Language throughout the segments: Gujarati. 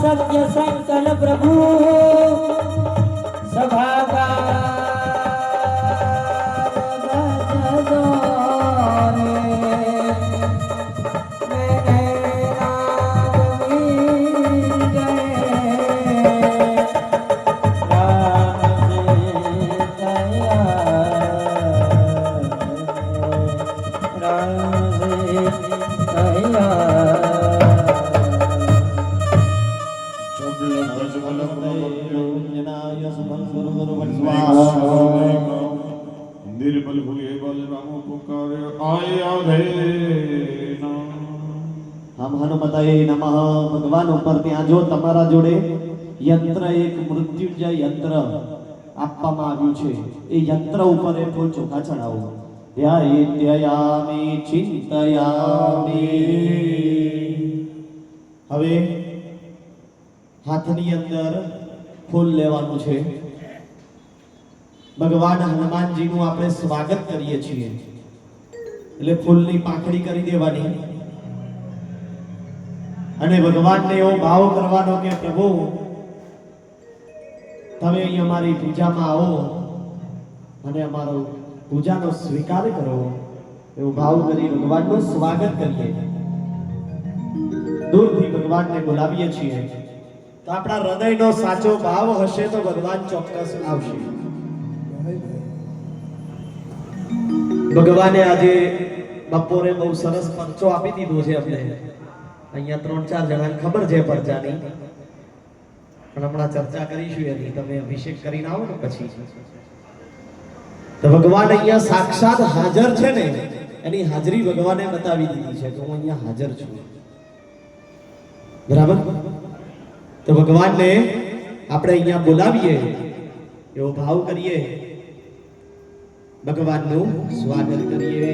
सत्य संकल प्रभु सभा निर्बल हुए बल राम पुकारे आया रे हम हनुमते नमः भगवान ઉપર ત્યાં જો તમારા જોડે યંત્ર એક મૃત્યુંજય યંત્ર આપવામાં આવ્યું છે એ યંત્ર ઉપર એ ફૂલ ચોખા ચડાવો ધ્યાયામિ ચિંતયામિ હવે હાથની અંદર ફૂલ લેવાનું છે ભગવાન હનુમાનજીનું આપણે સ્વાગત કરીએ છીએ એટલે ફૂલની પાંખડી કરી દેવાની અને ભગવાનને એવો ભાવ કરવાનો કે પ્રભુ તમે અહીં અમારી પૂજામાં આવો અને અમારો પૂજાનો સ્વીકાર કરો એવો ભાવ કરી ભગવાનનું સ્વાગત કરીએ દૂરથી ભગવાનને બોલાવીએ છીએ તો આપણા હૃદયનો સાચો ભાવ હશે તો ભગવાન ચોક્કસ આવશે ભગવાને આજે બપોરે બહુ સરસ પરચો આપી દીધો છે આપણે અહીંયા 3-4 જણાને ખબર છે પરચાની પણ હમણાં ચર્ચા કરીશું એની તમે અભિષેક કરીને આવો ને પછી તો ભગવાન અહીંયા સાક્ષાત હાજર છે ને એની હાજરી ભગવાને બતાવી દીધી છે કે હું અહીંયા હાજર છું બરાબર તો ભગવાનને આપણે અહીંયા બોલાવીએ એવો ભાવ કરીએ ભગવાનનું સ્વાગત કરીએ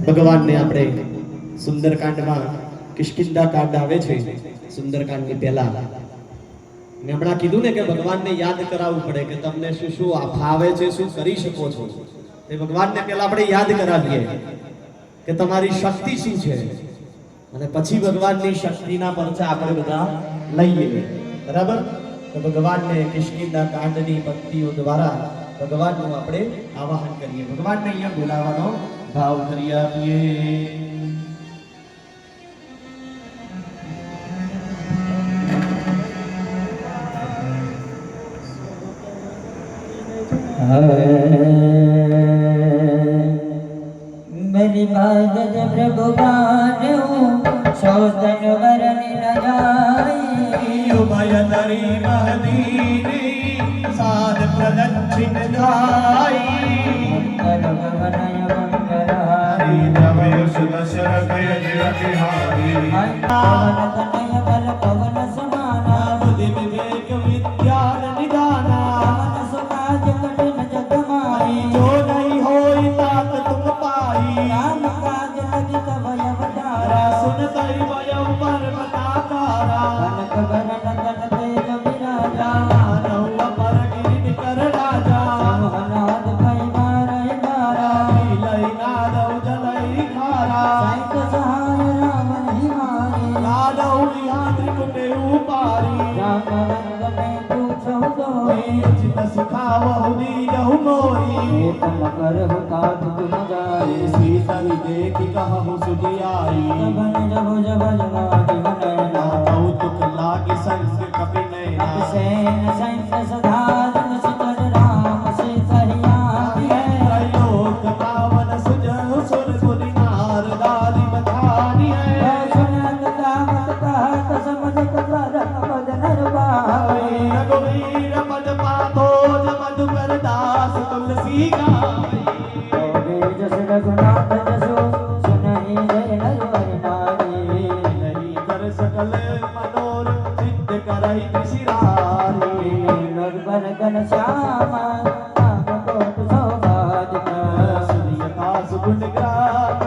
ભગવાનને આપણે સુંદરકાંડમાં કિષ્કિંધા કાંડ આવે છે સુંદરકાંડની પહેલા મેં હમણાં કીધું ને કે ભગવાનને યાદ કરાવવું પડે કે તમને શું શું ફાવે છે શું કરી શકો છો તે ભગવાનને પહેલા આપણે યાદ કરાવીએ કે તમારી શક્તિ શું છે અને પછી ભગવાનની શક્તિના પરચા આપણે બધા લઈએ બરાબર તો ભગવાનને કિષ્કિંધા કાંડની પંક્તિઓ દ્વારા ભગવાનનું આપણે આવાહન કરીએ ભગવાનને અહીંયા બોલાવવાનો ભાવ કરી આપીએ मेरी बात प्रभु गाने शोधन वरनि न जाई उभय तरी महदीनी साध प्रदक्षिण जाई मंगल भवनय मंगलहारी नवय सुदशरथ यज्ञ बिहारी पवन तनय बल पवन समाना बुद्धि विवेक विज्ञान निदाना मन सुकाज कठिन जग माई जो नहीं होई तात तुम पाई राम काज लगी कवय अवतारा सुन तई वयम पर्वताकारा कनक भरण तन तेज विराजा मानव अमर गिरिन कर राजा मोहनाद भय मारय गावहु दीजहु मोई तम करहु तात तुम गाई सीतहि देखि कहहु सुधियाई तबन जब जब जमाति मनैना कौतुक लागे संग कपि नैना सेन सैन्य सधारण सितर राम से सहिया त्रैलोक पावन सुजहु सुर सुनि नार दारि बधानी है सुनत गावत कहत समझत परम पद नर बावे रघुवीर पद पाथोज मधुकर दास तुलसी गाई जस रघुनाथ जसो सुनहि जय नर हरि नारी नहीं कर सकल मनोरथ सिद्ध करहि कृषिरारी निर्बल गण श्यामा नाम कोट सौभाग्य सूर्यदास गुण ग्राम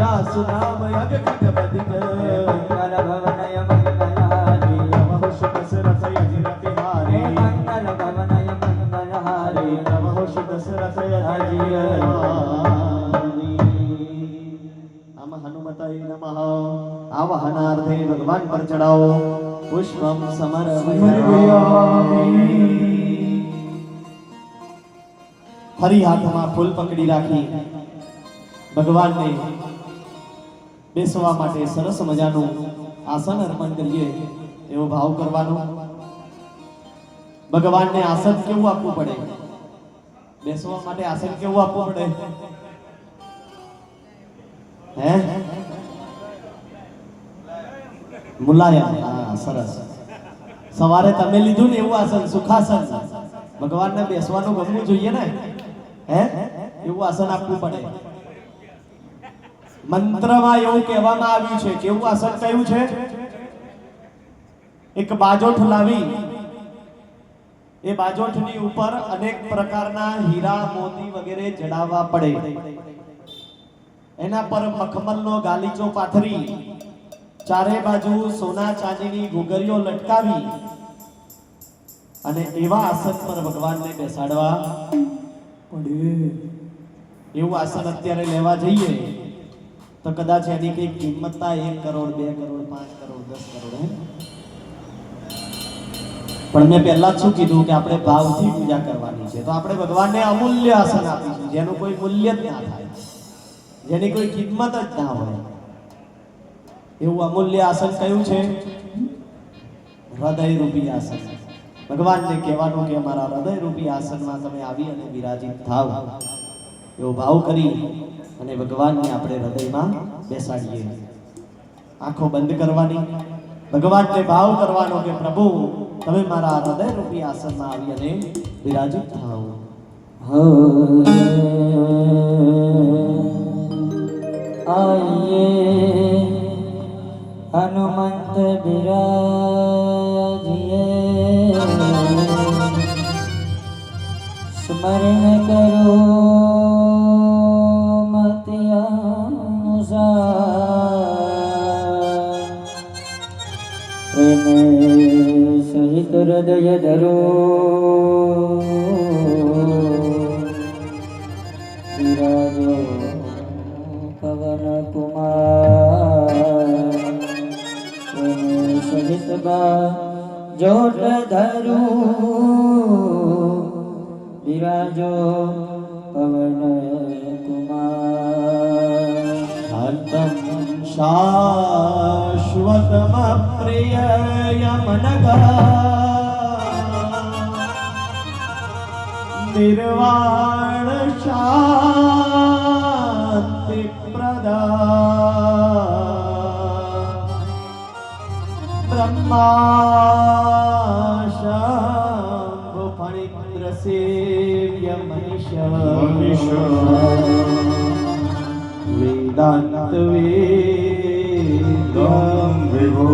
जासु नाम यग खगपतिक मंगल भवनय मंगलहारी नमः शुभ सरस यजिर बिहारी मंगल भवनय मंगलहारी नमः शुभ सरस यजिर आम हनुमताय नमः आवाहनार्थे भगवान पर चढ़ाओ पुष्पम समर्पयामि हरी हाथમાં ફૂલ પકડી રાખી ભગવાનને બેસવા માટે સરસ મજાનું આસન અર્પણ કરીએ એવો ભાવ કરવાનો ભગવાનને આસન કેવું આપવું પડે બેસવા માટે આસન કેવું આપવું પડે હે મુલાયમ હા સરસ સવારે તમે લીધું ને એવું આસન સુખાસન ભગવાનને બેસવાનું ગમવું જોઈએ ને હે એવું આસન આપવું પડે મંત્રમાં એવું કહેવામાં આવ્યું છે કેવું આસન કયું છે એક બાજોઠ લાવી એ બાજોઠની ઉપર અનેક પ્રકારના હીરા મોતી વગેરે જડાવવા પડે એના પર મખમલનો ગાલીચો પાથરી ચારે બાજુ સોના ચાંદીની ઘૂઘરીઓ લટકાવી અને એવા આસન પર ભગવાનને બેસાડવા પડે એવું આસન અત્યારે લેવા જઈએ તો કદાચ એની કઈ કિંમત 1 કરોડ 2 કરોડ 5 કરોડ 10 કરોડ હે પણ મેં પહેલા જ શું કીધું કે આપણે ભાવથી પૂજા કરવાની છે તો આપણે ભગવાનને અમૂલ્ય આસન આપીશું જેનું કોઈ મૂલ્ય જ ના થાય જેની કોઈ કિંમત જ ના હોય એવું અમૂલ્ય આસન કયું છે હૃદય રૂપી આસન ભગવાનને કહેવાનું કે અમારા હૃદય રૂપી આસનમાં તમે આવી અને વિરાજિત થાવ એવો ભાવ કરી અને ભગવાનને આપણે હૃદયમાં બેસાડીએ આંખો બંધ કરવાની ભગવાનને ભાવ કરવાનો કે પ્રભુ તમે મારા હૃદય રૂપી આસનમાં આવી અને વિરાજિત થાવ आइए हनुमंत विराजिए स्मरण करो मति अनुसार प्रेम सहित हृदय धरो विराजो पवन कुमार सहित जोट धरू विराजो पवन कुमार शांतम शाश्वतम प्रिय यमनगा निर्वाण शांति प्रदा ब्रह्मा शंभु फणिन्द्र सेव्य मनीषा वेदांत वेदम विभो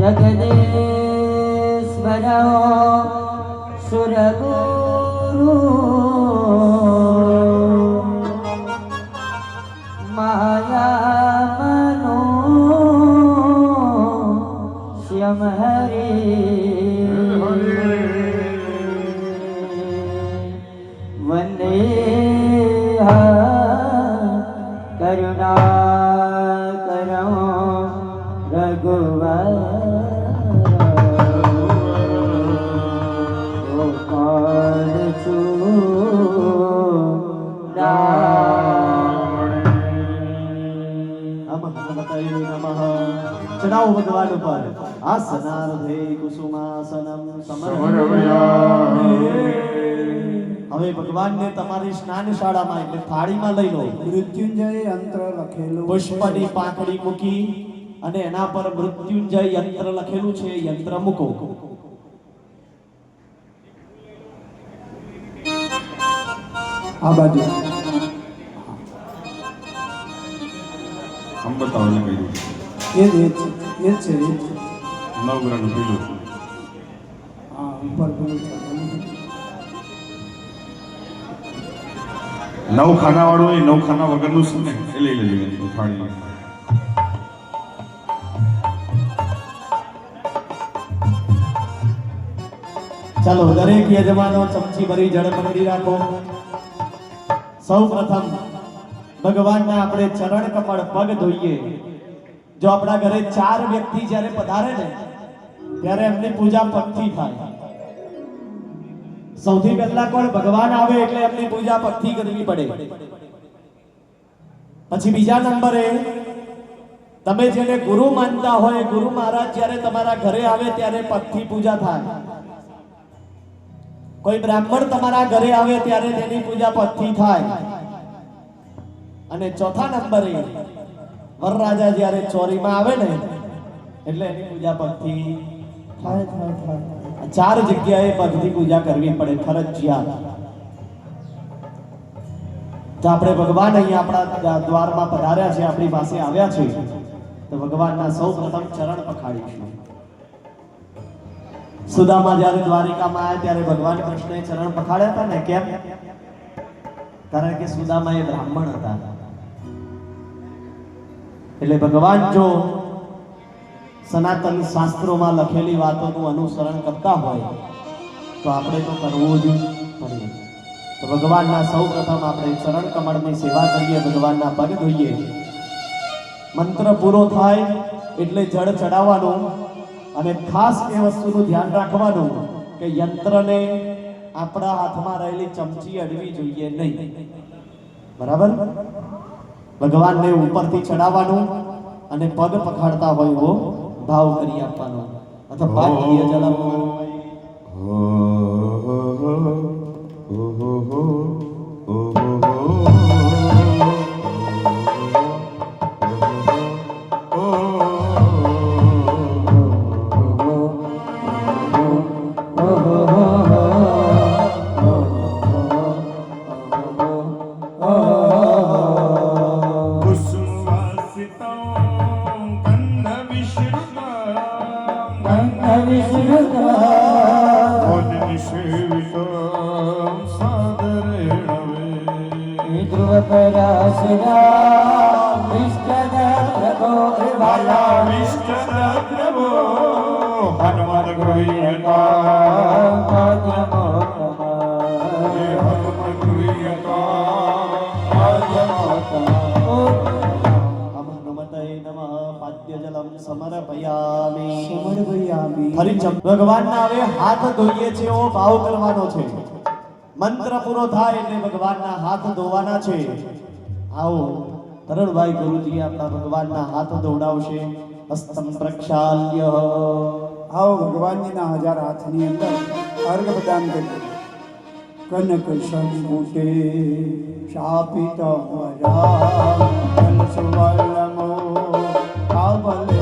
जगदेश्वर सुरगुरु माया मनो श्याम हरे वंदे करुणा करो रघुवर આવો ભગવાન ઉપર આસનાર્ધે કુસુમાસનમ સમર્પયામિ. હવે ભગવાનને તમારી સ્નાનશાળામાં એટલે થાળીમાં લઈ લો. મૃત્યુંજય યંત્ર લખેલું પુષ્પની પાંખડી મૂકી અને એના પર મૃત્યુંજય યંત્ર લખેલું છે યંત્ર મૂકો. આ બાજુ આમ બતાવો એટલે કહી દઉં. એ જ છે 9 ગ્રામ પીલું. હા ઉપર પેલું છે. 9 ખાના વાળું એ 9 ખાના વગરનું છે ને એ લઈ લેજો થાળી. ચાલો દરેક યજમાનો ચમચી ભરી જળ પકડી રાખો. સૌ પ્રથમ ભગવાનના આપણે ચરણ કમળ પગ ધોઈએ. જો આપણા ઘરે 4 વ્યક્તિ જ્યારે પધારે ને ત્યારે એમની પૂજા પગથી થાય. સૌથી પહેલા કોણ ભગવાન આવે એટલે એમની પૂજા પગથી કરવી પડે. પછી બીજા નંબરે તમે જેને ગુરુ માનતા હોય ગુરુ મહારાજ જ્યારે તમારા ઘરે આવે ત્યારે પગથી પૂજા થાય. કોઈ બ્રાહ્મણ તમારા ઘરે આવે ત્યારે તેની પૂજા પગથી થાય. અને ચોથા નંબરે વરરાજા જ્યારે ચોરીમાં આવે ને એટલે એની પૂજા પગથી થાય થાય થાય 4 જગ્યાએ પગથી પૂજા કરવી પડે ફરજિયાત. તો આપણે ભગવાન અહીંયા આપણા દ્વારમાં પધાર્યા છે, આપણી પાસે આવ્યા છે, તો ભગવાનના સૌ પ્રથમ ચરણ પખાડીશું. સુદામા જ્યારે દ્વારિકામાં આવ્યા ત્યારે ભગવાન કૃષ્ણએ ચરણ પખાડ્યા હતા ને. કેમ? કારણ કે સુદામા એ બ્રાહ્મણ હતા. એટલે ભગવાન જો સનાતન શાસ્ત્રોમાં લખેલી વાતોનું અનુસરણ કરતા હોય તો આપણે તો કરવું જ પડે. તો ભગવાનના સૌ પ્રથમ આપણે ચરણ કમળની સેવા કરીએ, ભગવાનના પગ ધોઈએ. મંત્ર પૂરો થાય એટલે જળ ચડાવવાનું. અને ખાસ એ વસ્તુનું ધ્યાન રાખવાનું કે યંત્રને આપણા હાથમાં રહેલી ચમચી અડવી જોઈએ નહીં. બરાબર? ભગવાનને ઉપરથી ચડાવવાનું અને પગ પખાડતા હોય એવો ભાવ કરી આપવાનો. અથવા પાઠ્ય જલમ ભગવાનના હવે હાથ ધોઈએ છે એવો ભાવ કરવાનો છે. મંત્ર પૂરો થાય એટલે ભગવાનના હાથ ધોવાના છે. આવો તરણભાઈ ગુરુજી આપણા ભગવાનના હાથ ધોવડાવશે. હસ્તમ પ્રક્ષાલ્ય. આવો ભગવાનજીના 1000 હાથની અંદર અર્ઘ પ્રદાન કરીએ. કનક સંગુટે શાપિત વરા સુવર્ણમો આવલે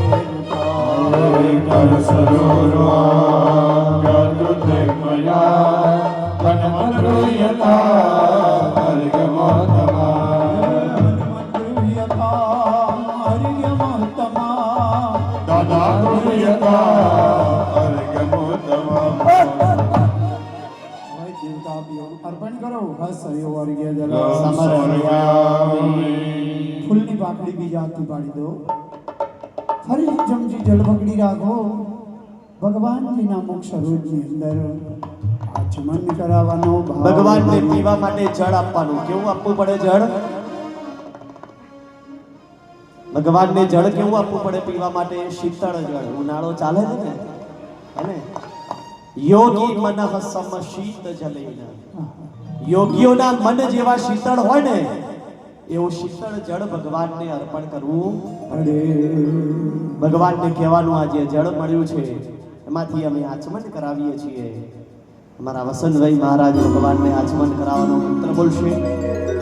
અર્પણ કરો. હસયો વર્ગ્ય જલ ફૂલની પાકડી બીજા હાથથી પાડી દો. ફરી ચમચી જલ પકડી રાખો. ભગવાનજીના મુખ સરોજની અંદર આચમન કરાવવાનો ભાવ. ભગવાનને પીવા માટે જળ આપવાનું. કેવું આપવું પડે જળ? ભગવાનને જળ કેવું આપવું પડે પીવા માટે? શીતળ જળ. ઉનાળો ચાલે છે ને, અને યોગી મનઃ સમ શીત જલેન. યોગીઓના મન જેવા શીતળ હોય ને એવું શીતળ જળ ભગવાનને અર્પણ કરવું. અરે ભગવાનને કહેવાનું આ જે જળ મળ્યું છે એમાંથી અમે આચમન કરાવીએ છીએ. અમારા વસંતભાઈ મહારાજ ભગવાનને આચમન કરાવવાનો મંત્ર બોલશે.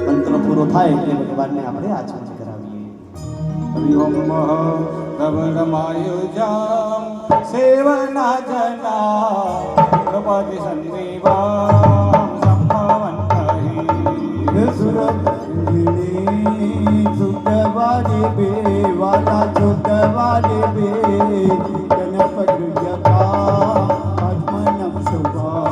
મંત્ર પૂરો થાય એટલે ભગવાનને આપણે આચમન કરાવીએ. હરિ ઓમ રમણમાયુજામ સેવના જના કૃપાતિ સંદેવામ સંભવંતહિ સુરંગિણી સુતવારે બે વાલા સુતવારે બે ગણપતિયતા આત્મનમ શુભા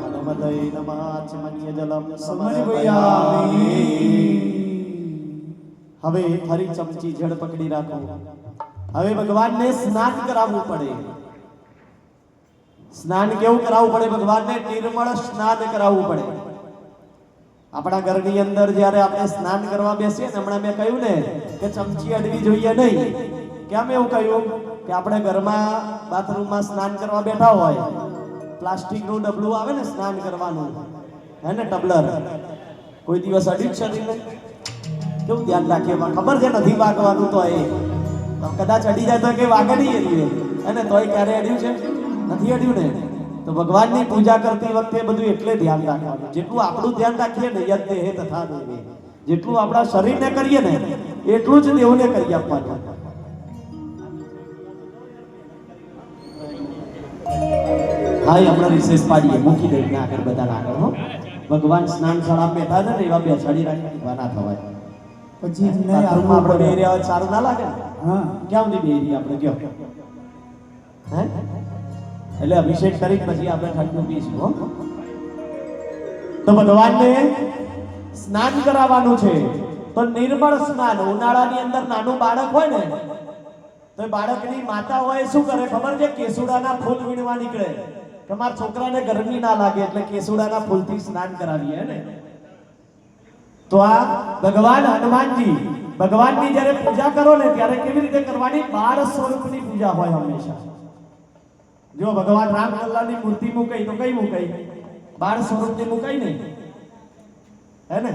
હનુમતય નમઃ. આચમનીય જલમ સમર્પયામિ. હવે ફરી ચમચી જળ પકડી રાખો. હવે ભગવાનને સ્નાન કરાવવું પડે. સ્નાન કેવું કરાવવું પડે? ભગવાનને નિર્મળ સ્નાન કરાવવું પડે. આપણા ઘરની અંદર જ્યારે આપણે સ્નાન કરવા બેસીએ ને, હમણાં મેં કહ્યું ને કે ચમચી અડવી જોઈએ નહીં. કેમ એવું કહ્યું? કે આપણે ઘરમાં બાથરૂમમાં સ્નાન કરવા બેઠા હોય, પ્લાસ્ટિકનું ડબલું આવે ને સ્નાન કરવાનું, હે ને ટબલર, કોઈ દિવસ અડ્યું છે નહીં? કેવું ધ્યાન રાખીએ? ખબર છે નથી વાગવાનું, તો એ કદાચ અડી જાય તો કે વાગે નહીં એરીએ, હે ને? તોય ક્યારે અડ્યું છે? નથી અડ્યું ને? તો ભગવાનની પૂજા કરતી વખતે બધું એટલે ધ્યાન રાખવાનું. જેટલું આપણું ધ્યાન રાખીએ ને, યદ દેહે તથા દેવે, જેટલું આપણા શરીરને કરીએ ને એટલું જ દેવને કરી આપવાનું. હા, એ હમણાં રિસેસ પાડીએ, મૂકી દઈએ આગળ, બધા આગળ. હો, ભગવાન સ્નાન શાળા બેઠા છે ને એવા બેસાડી રાખી ના થવાય. પછી નહીં બાથરૂમમાં આવવું આપણે બે પડે. રહ્યા હોય સારું ના લાગે ને? હા ક્યાં સુધી બે રહ્યા આપણે? કયો હે? એટલે અભિષેક કરી પછી આપણે ઠંડુ પીશું. હો, તો ભગવાનને સ્નાન કરાવવાનું છે. તો નિર્મળ સ્નાન. ઉનાળાની અંદર નાનું બાળક હોય ને, તો એ બાળકની માતા હોય શું કરે ખબર છે? કેસુડાના ફૂલ વીણવા નીકળે કે મારા છોકરાને ગરમી ના લાગે, એટલે કેસુડાના ફૂલથી સ્નાન કરાવીએ, હે ને? તો આ ભગવાન હનુમાનજી, ભગવાનની જ્યારે પૂજા કરો ને ત્યારે કેવી રીતે કરવાની? બાળ સ્વરૂપની પૂજા હોય હંમેશા. જો ભગવાન રામલલ્લાની મૂર્તિ મૂકાઈ તો કઈ મૂકાઈ? બાળ સ્વરૂપની મૂકાઈ નહીં, હે ને?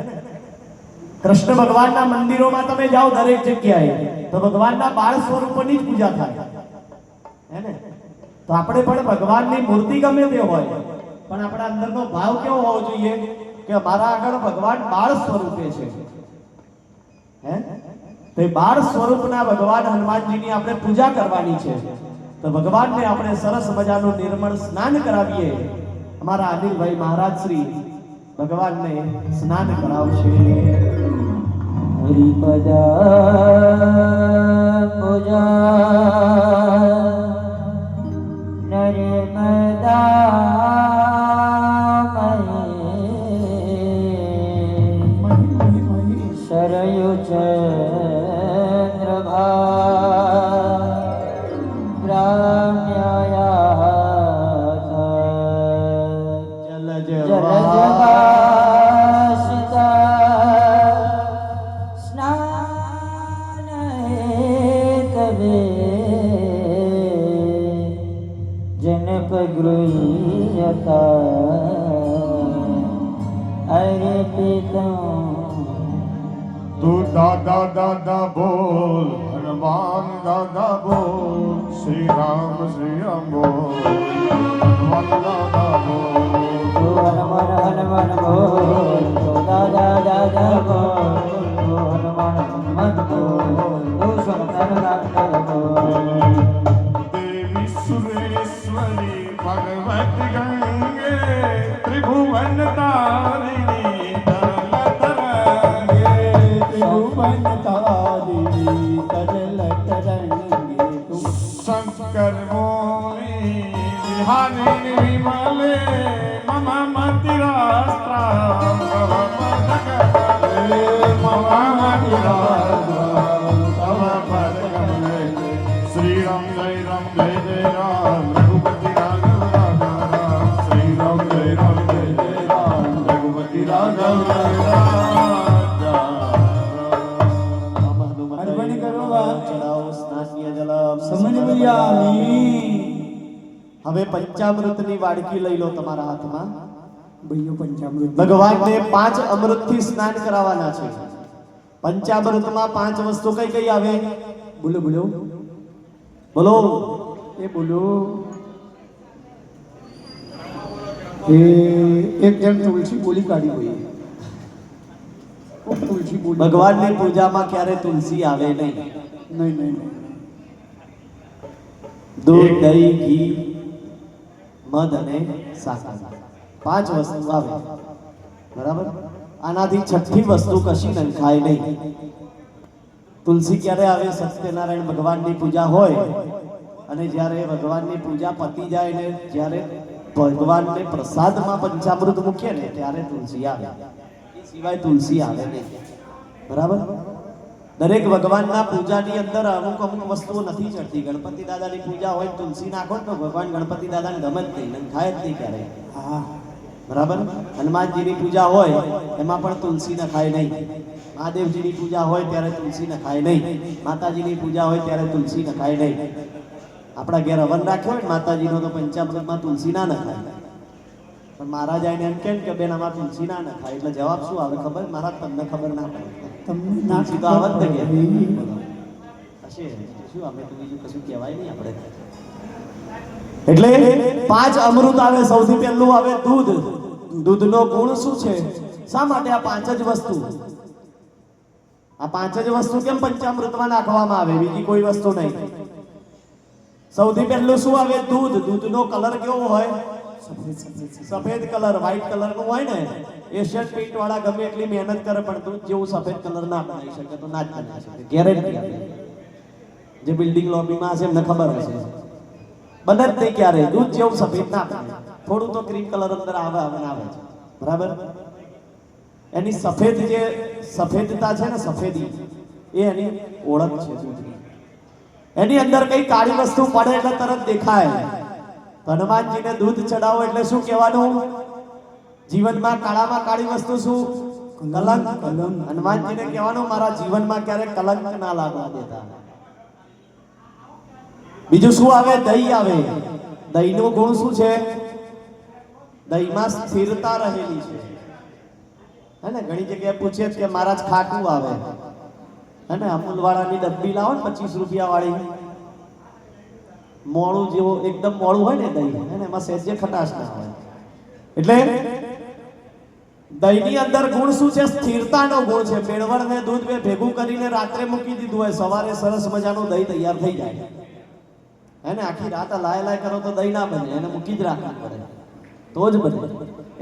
કૃષ્ણ ભગવાનના મંદિરોમાં તમે જાઓ દરેક જગ્યાએ તો ભગવાનના બાળ સ્વરૂપની જ પૂજા થાય, હે ને? તો આપણે પણ ભગવાનની મૂર્તિ ગમે તે હોય, પણ આપણા અંદરનો ભાવ કેવો હોવો જોઈએ? કે મારા આગળ ભગવાન બાળ સ્વરૂપે છે, હે? તો એ બાળ સ્વરૂપના ભગવાન હનુમાનજીની આપણે પૂજા કરવાની છે. તો ભગવાનને આપણે સરસ મજાનું નિર્મળ સ્નાન કરાવીએ. અમારા અનિલભાઈ મહારાજ શ્રી ભગવાનને સ્નાન કરાવશે. હરિપદા પૂજા નર્મદા સરયુ ચંદ્રભા ગ્રામ્યયા જલજવાસિતા સ્નાન હેતવે જનકગૃહ્યતા અર્પિતં. તું દાદા દાદા બોલ, હનુમાન દાદા બોલ, શ્રી રામ બોલ, હનુમાન દાદા બોલ. તું હનુમાન હનુમાન બોલ, તું દાદા દાદા બોલ, તું હનુમાન હનુમાન બોલ, તું શંકર દાદા બોલ. દેવી સુરેશ્વરી ભગવત ગંગે ત્રિભુવન તારિણી તરલ તરંગે. ત્રિભુવન તારિણી તરલ તરંગે તું શંકર મોની વિહારી વિમલે મમ મતિરાસ્ત્રા શ્રી રામ જય રામ રઘુપતિ રાઘવ રામ. શ્રી રામ જય રામ રઘુપતિ રાઘવ અર્પણ કરો. ચડાવો સ્નાન્ય જલમ સમન્વયામિ. હવે પંચામૃતની વાડકી લઈ લો તમારા હાથમાં. ભાઈઓ પંચામૃત ભગવાનને 5 અમૃતથી સ્નાન કરાવવાના છે. પંચામૃતમાં 5 વસ્તુ કઈ કઈ આવે? બોલો બોલો બોલો. એ બોલો. એ એક જણ તુલસી બોલી કાઢી હોય. તુલસી બોલી ભગવાનની પૂજામાં ક્યારે તુલસી આવે નહીં. નહીં નહીં નહીં. દૂધ, દહીં, ઘી, મધ અને સાકર, 5 વસ્તુ આવે. બરાબર. આનાથી છઠ્ઠી વસ્તુ કશી નંખાય નહીં. તુલસી ક્યારે આવે? સત્યનારાયણ ભગવાનની પૂજા હોય અને જ્યારે ભગવાનની પૂજા પતી જાય ને જ્યારે ભગવાનને પ્રસાદમાં પંચામૃત મૂકીએ ને ત્યારે તુલસી આવે. એ સિવાય તુલસી આવે નહીં. બરાબર. દરેક ભગવાનના પૂજાની અંદર અમુક વસ્તુઓ નથી ચડતી. ગણપતિ દાદાની પૂજા હોય તુલસી નાખો તો ભગવાન ગણપતિ દાદાને ગમે જ નહીં, નંખાય જ નહીં ક્યારે. હા બરાબર. હનુમાનજીની પૂજા હોય એમાં પણ તુલસી નખાય નહીં. મહાદેવજીની પૂજા હોય ત્યારે તુલસી નખાય નહીં. માતાજીની પૂજા હોય ત્યારે તુલસી નખાય નહીં. આપણા ઘેર હવન રાખ્યો હોય ને માતાજીનો તો પંચામૃતમાં તુલસી ના નખાય. પણ મહારાજ આવીને એમ કેમ કે બેન આમાં તુલસી ના નખાય, એટલે જવાબ શું આવે ખબર? મહારાજ તમને ખબર ના પડે. તમને ના તુલસી તો આવત ને કે હશે શું, અમે તો બીજું કશું કહેવાય નહીં આપણે. એટલે 5 અમૃત આવે. સૌથી પહેલું આવે દૂધ. દૂધનો ગુણ શું છે? શા માટે આ 5 જ વસ્તુ? આ 5 જ વસ્તુ કેમ પંચામૃતમાં નાખવામાં આવે? બીજી કોઈ વસ્તુ નહીં. સૌથી પહેલું શું આવે? દૂધ. દૂધનો કલર કેવો હોય? સફેદ કલર, વ્હાઈટ કલર નું હોય ને. એશિયન પેઇન્ટ વાળા ગમે એટલી મહેનત કરે પણ દૂધ જેવું સફેદ કલર ના બનાવી શકે તો ના જ બનાવી શકે. ગેરંટી આપે. જે બિલ્ડિંગ લોબીમાં હશે એમને ખબર હશે. બને જ નહીં ક્યારે દૂધ જેવું સફેદ ના બને. થોડું તો ક્રીમ કલર અંદર આવે છે. બરાબર. એની સફેદ જે સફેદતા છે ને, સફેદી, એ એની ઓળખ છે દૂધની. એની અંદર કઈ કાળી વસ્તુ પડે એટલે તરત દેખાય. હનુમાનજીને દૂધ ચડાવો એટલે શું કહેવાનું? જીવનમાં કાળામાં કાળી વસ્તુ શું? કલંક. હનુમાનજીને કહેવાનું મારા જીવનમાં ક્યારેક કલંક ના લાગવા દેતા. બીજું શું આવે? દહીં આવે. દહીંનો ગુણ શું છે? દહીંમાં સ્થિરતા રહેલી છે. હે ને ઘણી જગ્યાએ પૂછે કે મહારાજ ખાટું આવે. હે ને અમૂલ વાળાની ડબ્બી લાવો ને 25 રૂપિયા વાળી, મોળું જેવો એકદમ મોળું હોય ને દહીં, હે ને એમાં સહેજે ખટાશ ના હોય. એટલે દહીંની અંદર ગુણ શું છે? સ્થિરતાનો ગુણ છે. મેળવણને દૂધ બે ભેગું કરીને રાત્રે મૂકી દીધું હોય, સવારે સરસ મજાનું દહીં તૈયાર થઈ જાય. હે ને આખી રાત લાય કરો તો દહીં ના બને, એને મૂકી જ રાખવું પડે તો જ બને.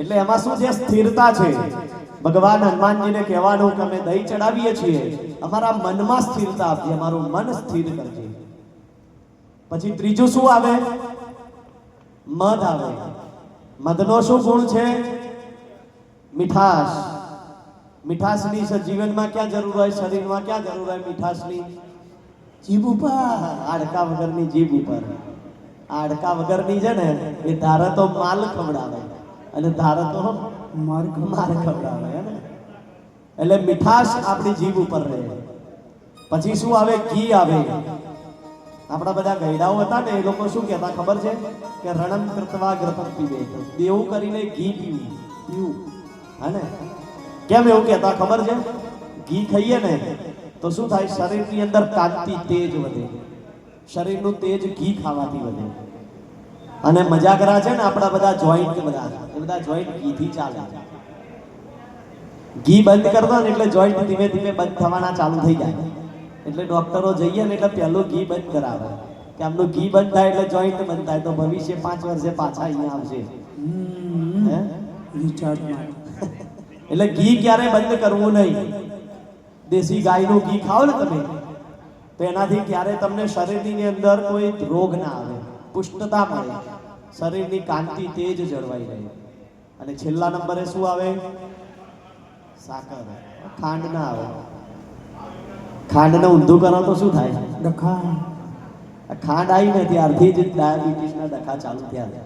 એટલે એમાં શું છે? સ્થિરતા છે. ભગવાન હનુમાનજીને કહેવાનું કે અમે દહીં ચડાવીએ છીએ, અમારા મનમાં સ્થિરતા આપજે, અમારું મન સ્થિર કરજે. પછી ત્રીજું શું આવે? મધ આવે. મધનો શું ગુણ છે? મીઠાશ. મીઠાશની જીવનમાં ક્યાં જરૂર હોય? શરીરમાં ક્યાં જરૂર હોય મીઠાશની? જીભ ઉપર. હાડકા વગરની જીભ ઉપર. હાડકા વગરની છે ને એ ધારે તો માલ ખવડાવે અને ધારે તો માર ખવડાવે. હે ને એટલે મીઠાશ આપણી જીભ ઉપર રહે. પછી શું આવે? ઘી આવે. આપણા બધા ગયડાઓ હતા ને એ લોકો શું કહેતા ખબર છે? કે રણમ કૃત્વા ઘૃતમ પીવે, દેવું કરીને ઘી પીવું. હે ને કેમ એવું કહેતા ખબર છે? ઘી ખાઈએ ને તો શું થાય? શરીરની અંદર કાંતિ, તેજ વધે. શરીરનું તેજ ઘી ખાવાથી વધે. અને મજાકરા છે ને આપણા બધા જોઈન્ટ, બધા જોઈન્ટ ઘીથી ચાલે. ઘી બંધ કરતો ને એટલે જોઈન્ટ ધીમે ધીમે બંધ થવાના ચાલુ થઈ જાય. એટલે ડોક્ટરો જઈએ ને એટલે પહેલું ઘી બંધ કરાવે કે આમનું ઘી બંધ થાય એટલે જોઈન્ટ બંધ થાય તો ભવિષ્ય 5 વર્ષે પાછા અહીંયા આવશે. એટલે ઘી ક્યારે બંધ કરવું નહીં. દેશી ગાયનું ઘી ખાઓ ને તમે તો એનાથી ક્યારે તમને શરીરની અંદર કોઈ રોગ ના આવે, પુષ્ટતા મળે, શરીરની કાંતિ તેજ જળવાઈ રહે. અને છેલ્લા નંબરે શું આવે? સાકર. ખાંડ ના આવે. ખાંડને ઊંધું કરો તો શું થાય? ડખા. ખાંડ આવી ને ત્યારથી જ ડાયાબિટીસના ડખા ચાલુ થયા.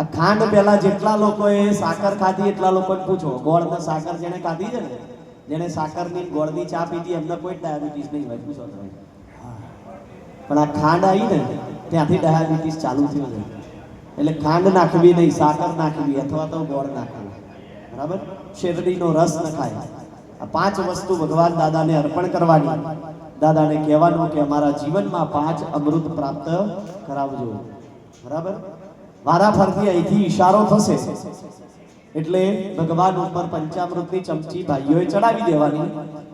આ ખાંડ પહેલા જેટલા લોકોએ સાકર ખાધી એટલા લોકોને પૂછો, ગોળ ને સાકર જેને ખાધી છે ને, જેને સાકરની ગોળની ચા પીધી એમને કોઈ ડાયાબિટીસ નહીં હોય. પૂછો તમે. પણ આ ખાંડ આવી ને ત્યાંથી ડાયાબિટીસ ચાલુ થયું છે. એટલે ખાંડ નાખવી નહીં, સાકર નાખવી અથવા તો ગોળ નાખવું, બરાબર? શેરડીનો રસ નખાય. આ 5 વસ્તુ ભગવાન દાદાને અર્પણ કરવાની. દાદાને કહેવાનું કે અમારા જીવનમાં 5 અમૃત પ્રાપ્ત કરાવજો, બરાબર? વારાફરતી અહીંથી ઈશારો થશે એટલે ભગવાન ઉપર પંચામૃતની ચમચી ભાઈઓએ ચડાવી દેવાની,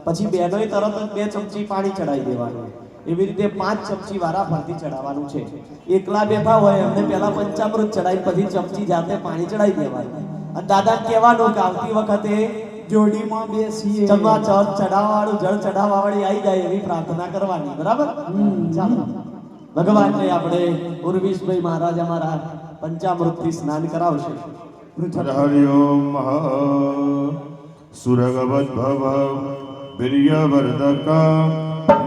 પછી બહેનોએ તરત જ 2 ચમચી પાણી ચડાવી દેવાનું. એવી રીતે 5 ચમચી વારાફરતી ચડાવવાનું છે. એકલા બેઠા હોય એમને પહેલા પંચામૃત ચડાવી પછી ચમચી જાતે પાણી ચડાવી દેવાનું. અને દાદાને કહેવાનું કે આવતી વખતે જોડીમાં બેસીએ, ચમાચર ચડાવવાવાળું જળ ચડાવવાવાળી આવી જાય એવી પ્રાર્થના કરવાની, બરાબર? ચાલો ભગવાનને આપણે ઉર્વિશભાઈ મહારાજ અમારા પંચામૃતથી સ્નાન કરાવશે. હરિ ઓમ સુરગવદ્ભવ વીર્યવર્ધક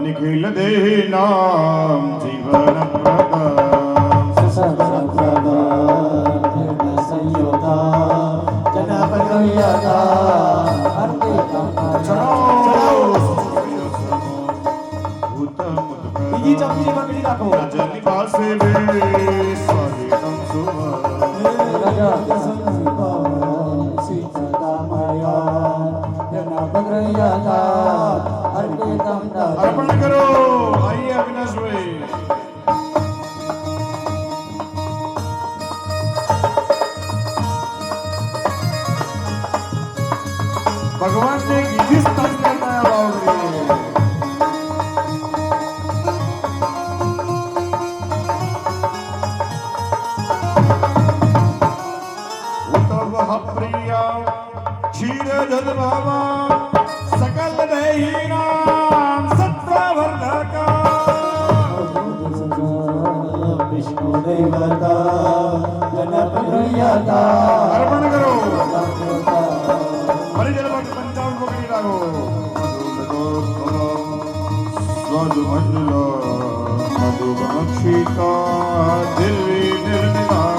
નિખિલ દેહિનામ જીવન બીજી ચમચી પકડી રાખો. રજની પાસે બે સ્વાગતમ અર્પણ કરો. આઈએ અવિનાશભાઈ. ભગવાન ને કીધી સ્થાન કરતા ભાવ કરીએ. પ્રિયા ક્ષીર જલ બાબા સકલ દેહીનામ સત્વર્ધકા વિષ્ણુ દેવતા જનપ્રિયતા અર્પણ કરો. હરિજન ભક્ત પંચામૃત પકડી રાખો. સ્વદુમંડલ મધુમક્ષિકા દિલ્હી નિર્મિતા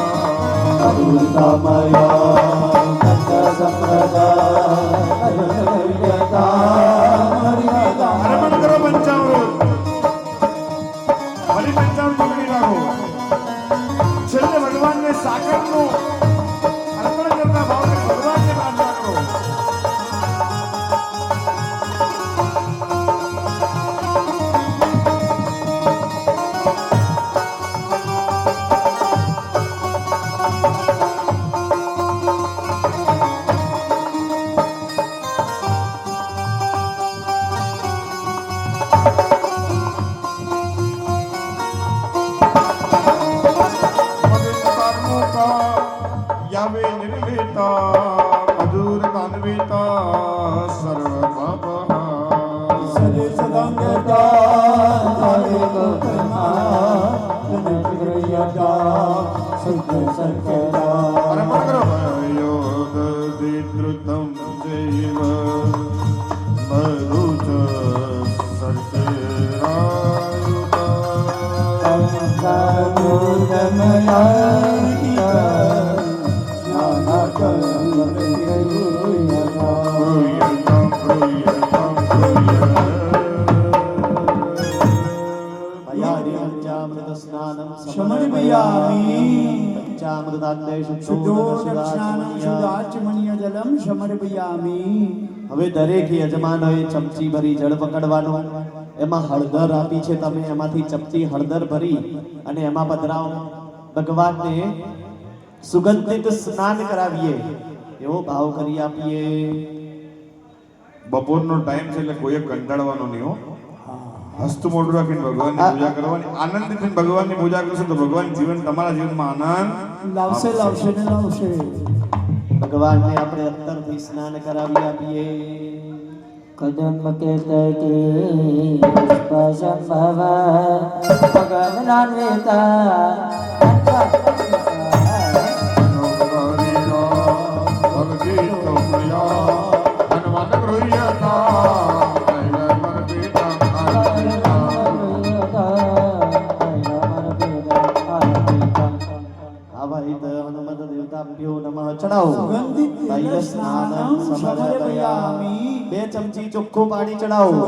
અર્પણ કરો પંચામૃત. ફરી પંચામૃત પકડી રાખો. છેલ્લે ભગવાનને સાકરનું અર્પણ કરતા ભાવથી ભગવાનને પ્રાર્થના કરો. यावे निर्वेता मधुर कान्विता सर्व पापहा સદે સદાંગતા તારે ગોપના જનપ્રિયતા શુદ્ધ સત્યતા. અર્પણ કરો. વયોદધિદ્રુતમ જૈવ મરુચ હવે દરેક યજમાનોએ ચમચી ભરી જળ પકડવાનું. એમાં હળદર આપી છે, તમે એમાંથી ચમચી હળદર ભરી અને એમાં પધરાવો. ભગવાનને સુગંધિત સ્નાન કરાવીએ એવો ભાવ કરી આપીએ. બપોરનો ટાઈમ છે એટલે કોઈએ કંટાળવાનો નહીં હો. હસ્ત મોઢું રાખીને ભગવાનની પૂજા કરવાની. આનંદથી થઈને ભગવાનની પૂજા કરશો તો ભગવાન જીવન તમારા જીવનમાં આનંદ લાવશે લાવશે ને લાવશે. ભગવાનને આપણે અત્તરથી સ્નાન કરાવી આપીએ. કદમ કેતકી પુષ્પસંભવ ભગવનાન્વિતા બે ચમચી ચોખ્ખું પાણી ચડાવો.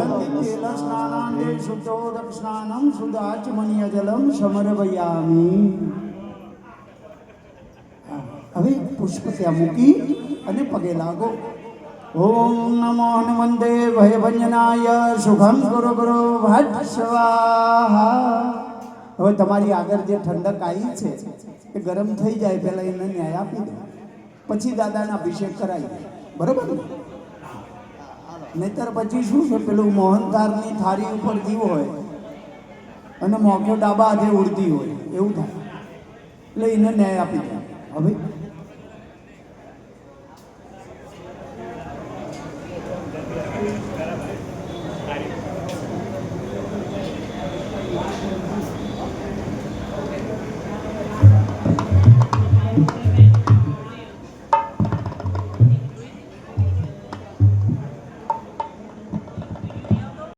હવે પુષ્પ ત્યાં મૂકી અને પગે લાગો. ઓમ નમો હનુમંતે ભયભંજનાય શુભમ ગુરુ ગુરુ ભટ્ટ સ્વાહા. હવે તમારી આગળ જે ઠંડક આવી છે એ ગરમ થઈ જાય પહેલા એને ન્યાય આપી દો, પછી દાદાના અભિષેક કરાવી. બરોબર ને? નહીતર પછી શું છે, પેલું મોહનથાળની થાળી ઉપર જીવ હોય અને મોઢો ડાબા હાથે ઉડતી હોય એવું થાય, એટલે એને ન્યાય આપી દો. હવે